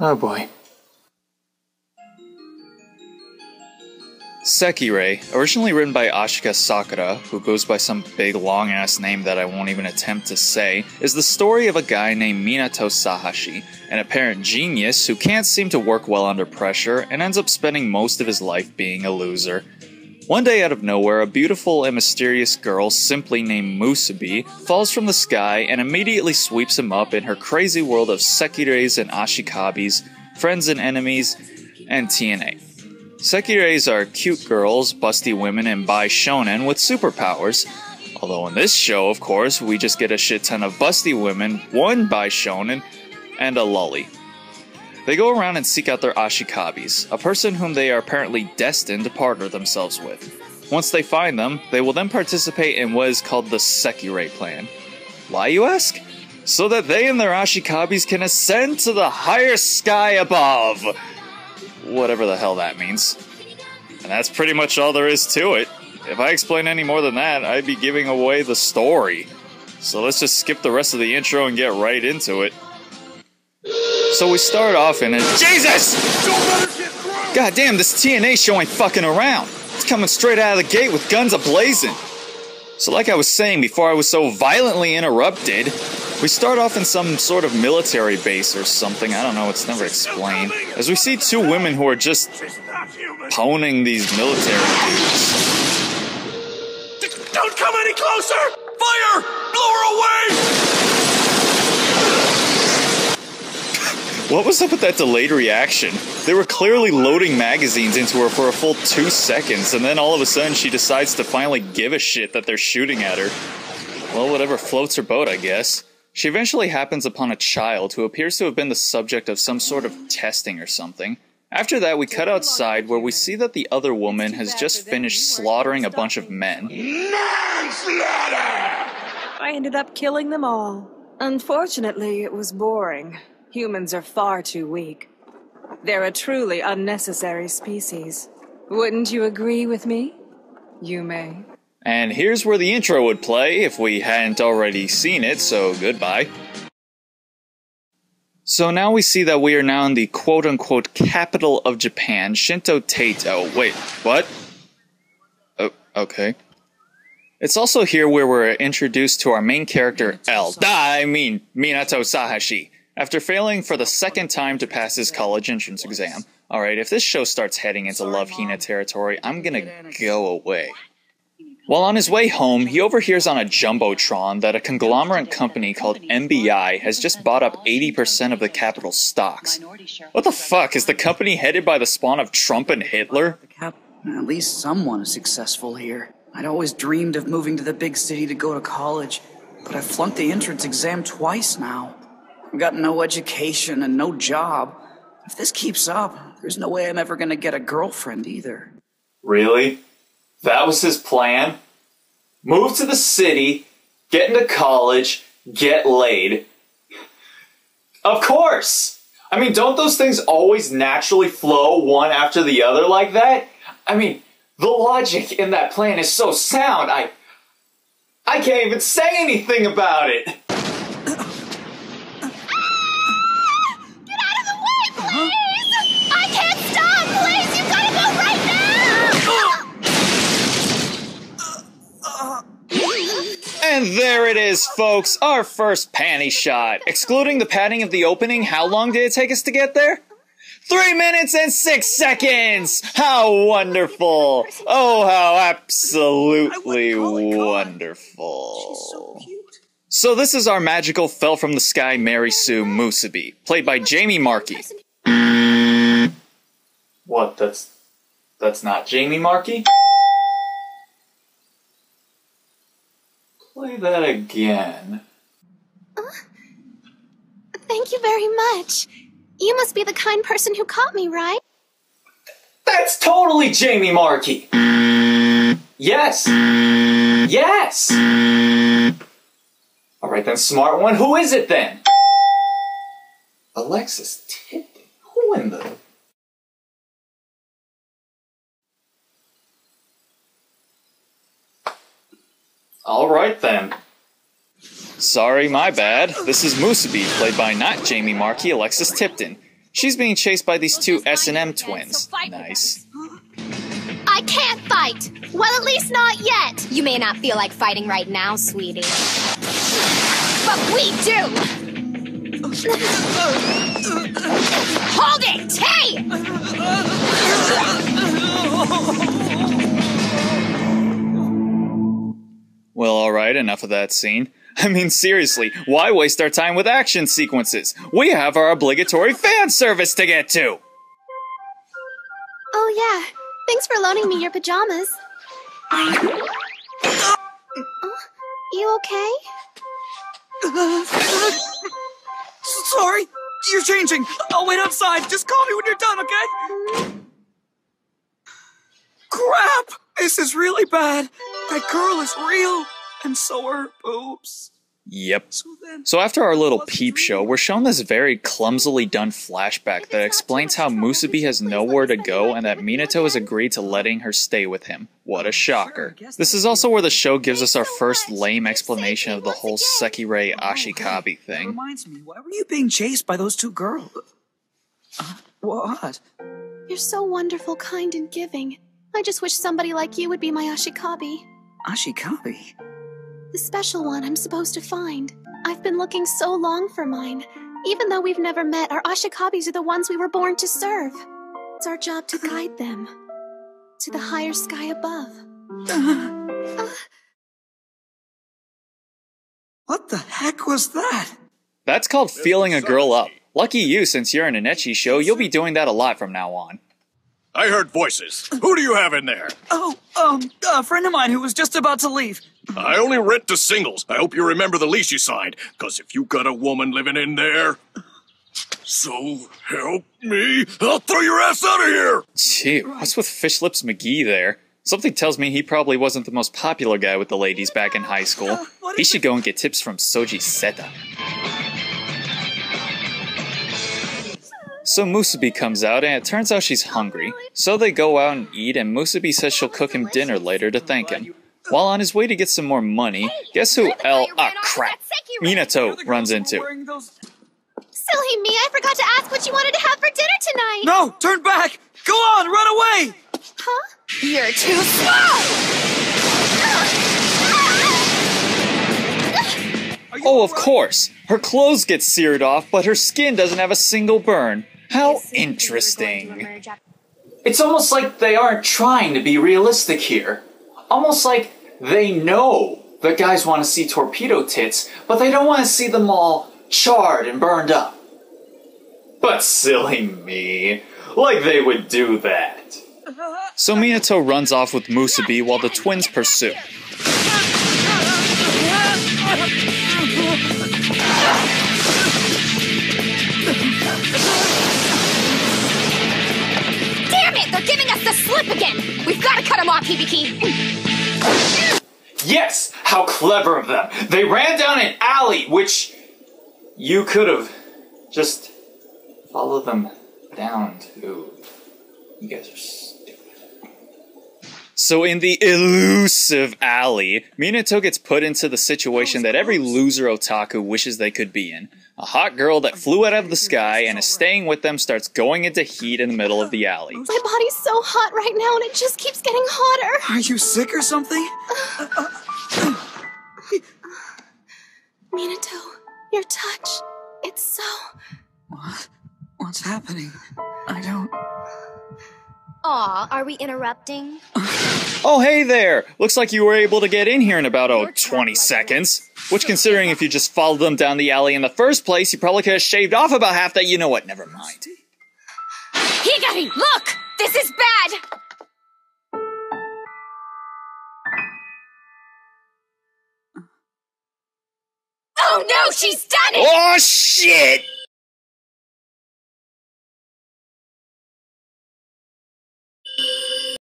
Oh boy. Sekirei, originally written by Ashika Sakura, who goes by some big long-ass name that I won't even attempt to say, is the story of a guy named Minato Sahashi, an apparent genius who can't seem to work well under pressure and ends up spending most of his life being a loser. One day out of nowhere, a beautiful and mysterious girl simply named Musubi falls from the sky and immediately sweeps him up in her crazy world of Sekireis and Ashikabis, friends and enemies, and TNA. Sekireis are cute girls, busty women, and bi shonen with superpowers. Although in this show, of course, we just get a shit ton of busty women, one bi shonen, and a lolly. They go around and seek out their ashikabis, a person whom they are apparently destined to partner themselves with. Once they find them, they will then participate in what is called the Sekirei plan. Why, you ask? So that they and their ashikabis can ascend to the higher sky above! Whatever the hell that means. And that's pretty much all there is to it. If I explain any more than that, I'd be giving away the story. So let's just skip the rest of the intro and get right into it. So we start off in a— Jesus! God damn, this TNA show ain't fucking around. It's coming straight out of the gate with guns a-blazing. So like I was saying before I was so violently interrupted, we start off in some sort of military base or something, I don't know, it's never explained, as we see two women who are just poning these military dudes. Don't come any closer! Fire! Blow her away! What was up with that delayed reaction? They were clearly loading magazines into her for a full 2 seconds, and then all of a sudden she decides to finally give a shit that they're shooting at her. Well, whatever floats her boat, I guess. She eventually happens upon a child who appears to have been the subject of some sort of testing or something. After that, we cut outside where we see that the other woman has just finished slaughtering a bunch of men. Manslaughter! I ended up killing them all. Unfortunately, it was boring. Humans are far too weak. They're a truly unnecessary species. Wouldn't you agree with me? You may. And here's where the intro would play if we hadn't already seen it, so goodbye. So now we see that we are now in the quote-unquote capital of Japan, Shinto Teito. Wait, what? Oh, okay. It's also here where we're introduced to our main character, Minato Sahashi, after failing for the second time to pass his college entrance exam. Alright, if this show starts heading into Love Hina territory, I'm gonna go away. While on his way home, he overhears on a jumbotron that a conglomerate company called MBI has just bought up 80% of the capital's stocks. What the fuck, is the company headed by the spawn of Trump and Hitler? At least someone is successful here. I'd always dreamed of moving to the big city to go to college, but I've flunked the entrance exam twice now. I've got no education and no job. If this keeps up, there's no way I'm ever gonna get a girlfriend either. Really? That was his plan? Move to the city, get into college, get laid. Of course! I mean, don't those things always naturally flow one after the other like that? I mean, the logic in that plan is so sound, I can't even say anything about it! And there it is, folks, our first panty shot. Excluding the padding of the opening, how long did it take us to get there? 3 minutes and 6 seconds! How wonderful! Oh, how absolutely wonderful. So this is our magical fell-from-the-sky Mary Sue Musubi, played by Jamie Marchi. What, that's not Jamie Marchi? Play that again. Thank you very much. You must be the kind person who caught me, right? That's totally Jamie Marchi! Yes! Yes! Alright then, smart one, who is it then? Alexis Tipton? Who in the... Alright then. Sorry, my bad. This is Musubi, played by not Jamie Marchi, Alexis Tipton. She's being chased by these two S&M twins. Nice. I can't fight! Well, at least not yet! You may not feel like fighting right now, sweetie. But we do! Hold it! Hey! Well, alright, enough of that scene. I mean, seriously, why waste our time with action sequences? We have our obligatory fan service to get to! Oh yeah, thanks for loaning me your pajamas. You okay? Sorry, you're changing. I'll wait outside. Just call me when you're done, okay? Crap! This is really bad. That girl is real, and so are her boobs. Yep. So after our little peep show, we're shown this very clumsily done flashback that explains how Musubi has nowhere to go and that Minato has agreed to letting her stay with him. What a shocker. This is also where the show gives us our first lame explanation of the whole Sekirei Ashikabi thing. Reminds me, why were you being chased by those two girls? What? You're so wonderful, kind, and giving. I just wish somebody like you would be my Ashikabi. Ashikabi? The special one I'm supposed to find. I've been looking so long for mine. Even though we've never met, our Ashikabis are the ones we were born to serve. It's our job to guide them to the higher sky above. What the heck was that? That's called feeling a girl up. Lucky you, since you're in an ecchi show, you'll be doing that a lot from now on. I heard voices. Who do you have in there? Oh, a friend of mine who was just about to leave. I only rent to singles. I hope you remember the lease you signed, because if you got a woman living in there, so help me, I'll throw your ass out of here! Gee, what's with Fish Lips McGee there? Something tells me he probably wasn't the most popular guy with the ladies back in high school. He should go and get tips from Soji Seta. So Musubi comes out, and it turns out she's hungry. So they go out and eat, and Musubi says she'll cook him dinner later to thank him. While on his way to get some more money, guess who Minato runs into? Silly me, I forgot to ask what you wanted to have for dinner tonight! No, turn back! Go on, run away! Huh? You're too slow! Oh, of course! Her clothes get seared off, but her skin doesn't have a single burn. How interesting. It's almost like they aren't trying to be realistic here. Almost like they know that guys want to see torpedo tits, but they don't want to see them all charred and burned up. But silly me, like they would do that. So Minato runs off with Musubi while the twins pursue. Damn it! They're giving us the slip again! We've got to cut them off, Hibiki! Yes! How clever of them! They ran down an alley, which you could have just followed them down to. You guys are stupid. So in the elusive alley, Minato gets put into the situation that every loser otaku wishes they could be in. A hot girl that flew out of the sky and is staying with them starts going into heat in the middle of the alley. My body's so hot right now and it just keeps getting hotter. Are you sick or something? Minato, your touch, it's so... What? What's happening? I don't... Aw, are we interrupting? Oh, hey there! Looks like you were able to get in here in about, 20 seconds. Which, considering if you just followed them down the alley in the first place, you probably could have shaved off about half that. You know what, never mind. Higari, look! This is bad! Oh no, she's done it! Oh, shit!